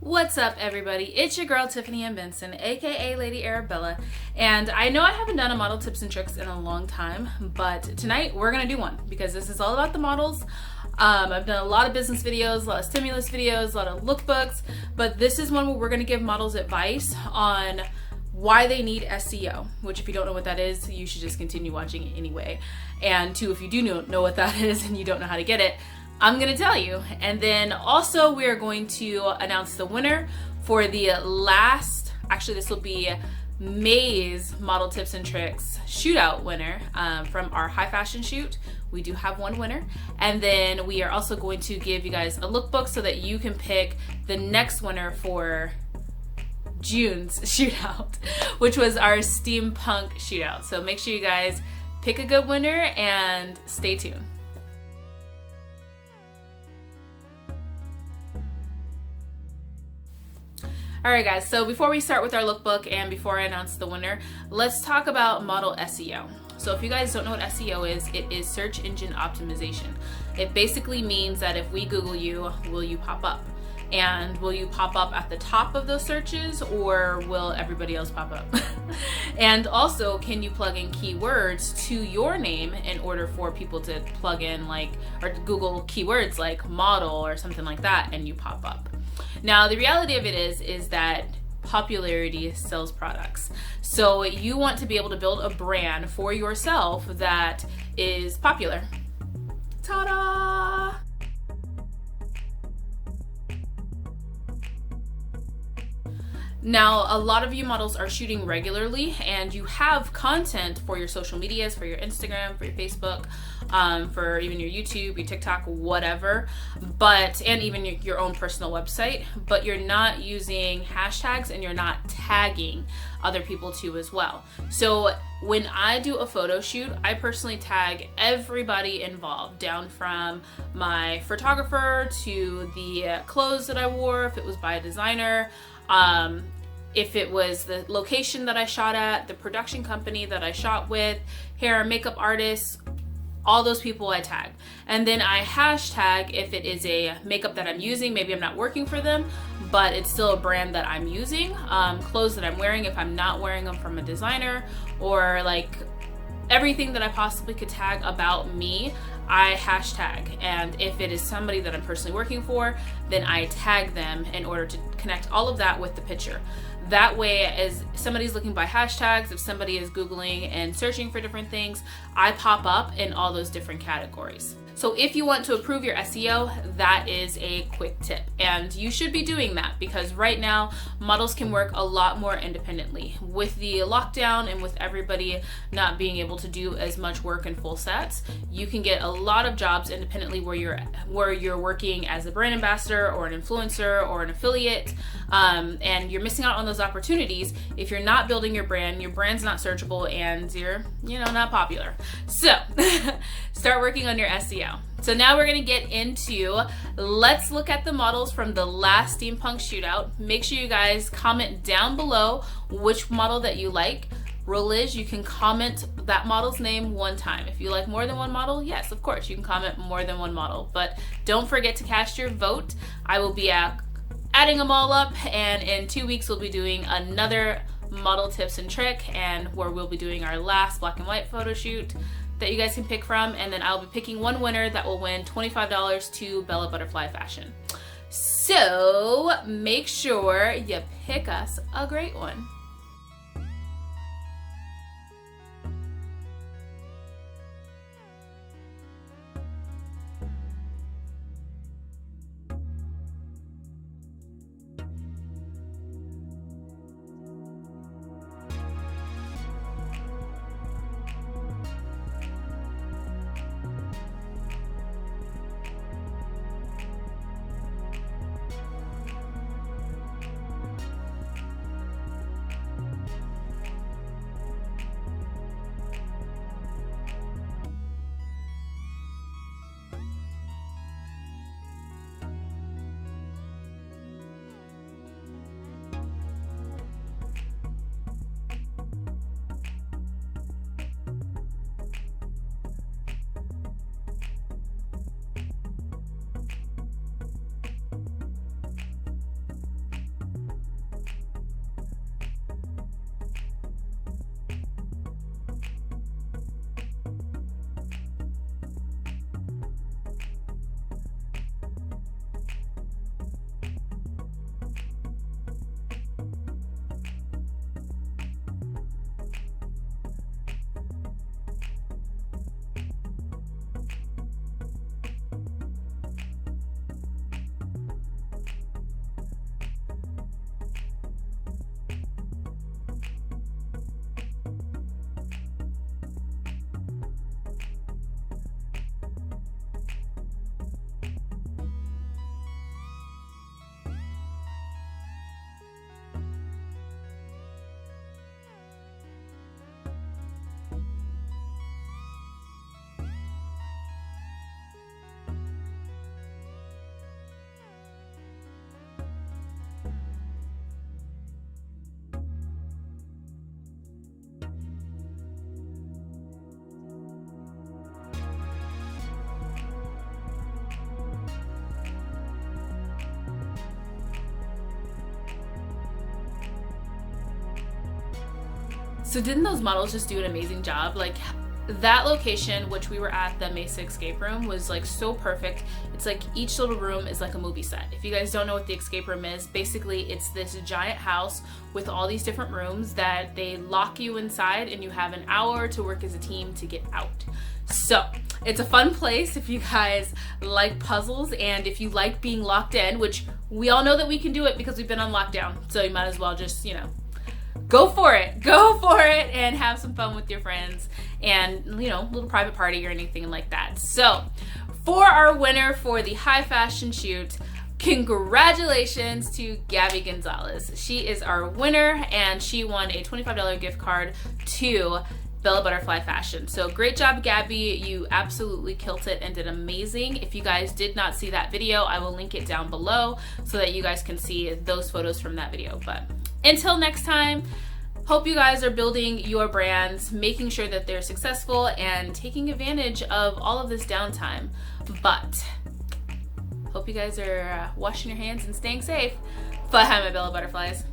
What's up, everybody? It's your girl Tiffany N Benson, aka Lady Arabella, and I know I haven't done a model tips and tricks in a long time, but tonight we're gonna do one because this is all about the models. I've done a lot of business videos, a lot of stimulus videos, a lot of lookbooks, but this is one where we're gonna give models advice on why they need SEO, which if you don't know what that is, you should just continue watching it anyway. And two, if you do know what that is and you don't know how to get it, I'm gonna tell you. And then also we are going to announce the winner for the last, actually this will be May's model tips and tricks shootout winner from our high fashion shoot. We do have one winner. And then we are also going to give you guys a lookbook so that you can pick the next winner for June's shootout, which was our steampunk shootout. So make sure you guys pick a good winner and stay tuned. Alright guys, so before we start with our lookbook and before I announce the winner, let's talk about model SEO. So if you guys don't know what SEO is, it is search engine optimization. It basically means that if we Google you, will you pop up? And will you pop up at the top of those searches, or will everybody else pop up? And also, can you plug in keywords to your name in order for people to plug in or Google keywords like model or something like that and you pop up? Now, the reality of it is that popularity sells products. So you want to be able to build a brand for yourself that is popular. Ta-da! Now, a lot of you models are shooting regularly and you have content for your social medias, for your Instagram, for your Facebook, for even your YouTube, your TikTok, whatever, and even your own personal website, but you're not using hashtags and you're not tagging other people too as well. So when I do a photo shoot, I personally tag everybody involved, down from my photographer to the clothes that I wore, if it was by a designer, if it was the location that I shot at, the production company that I shot with, hair and makeup artists, all those people I tag. And then I hashtag if it is a makeup that I'm using, maybe I'm not working for them, but it's still a brand that I'm using, clothes that I'm wearing if I'm not wearing them from a designer, or everything that I possibly could tag about me, I hashtag. And if it is somebody that I'm personally working for, then I tag them in order to connect all of that with the picture. That way, as somebody's looking by hashtags, if somebody is Googling and searching for different things, I pop up in all those different categories. So if you want to improve your SEO, that is a quick tip. And you should be doing that because right now, models can work a lot more independently. With the lockdown and with everybody not being able to do as much work in full sets, you can get a lot of jobs independently where you're working as a brand ambassador or an influencer or an affiliate, and you're missing out on those opportunities if you're not building your brand's not searchable, and you're not popular. So start working on your SEO. So now we're gonna get into, let's look at the models from the last steampunk shootout. Make sure you guys comment down below which model that you like. Rule is you can comment that model's name one time. If you like more than one model, yes, of course, you can comment more than one model, but don't forget to cast your vote. I will be adding them all up, and in 2 weeks we'll be doing another model tips and trick, and where we'll be doing our last black and white photo shoot that you guys can pick from, and then I'll be picking one winner that will win $25 to Bella Butterfly Fashion. So make sure you pick us a great one. So didn't those models just do an amazing job? Like, that location, which we were at, the Mesa escape room, was like so perfect. It's like each little room is like a movie set. If you guys don't know what the escape room is, basically it's this giant house with all these different rooms that they lock you inside, and you have an hour to work as a team to get out. So it's a fun place if you guys like puzzles, and if you like being locked in, which we all know that we can do it because we've been on lockdown. So you might as well just, you know, go for it and have some fun with your friends, and, you know, a little private party or anything like that. So for our winner for the high fashion shoot, congratulations to Gabby Gonzalez. She is our winner, and she won a $25 gift card to Bella Butterfly Fashion. So great job, Gabby. You absolutely killed it and did amazing. If you guys did not see that video, I will link it down below so that you guys can see those photos from that video. But until next time, hope you guys are building your brands, making sure that they're successful, and taking advantage of all of this downtime. But hope you guys are washing your hands and staying safe. Fly high, my Bella Butterflies.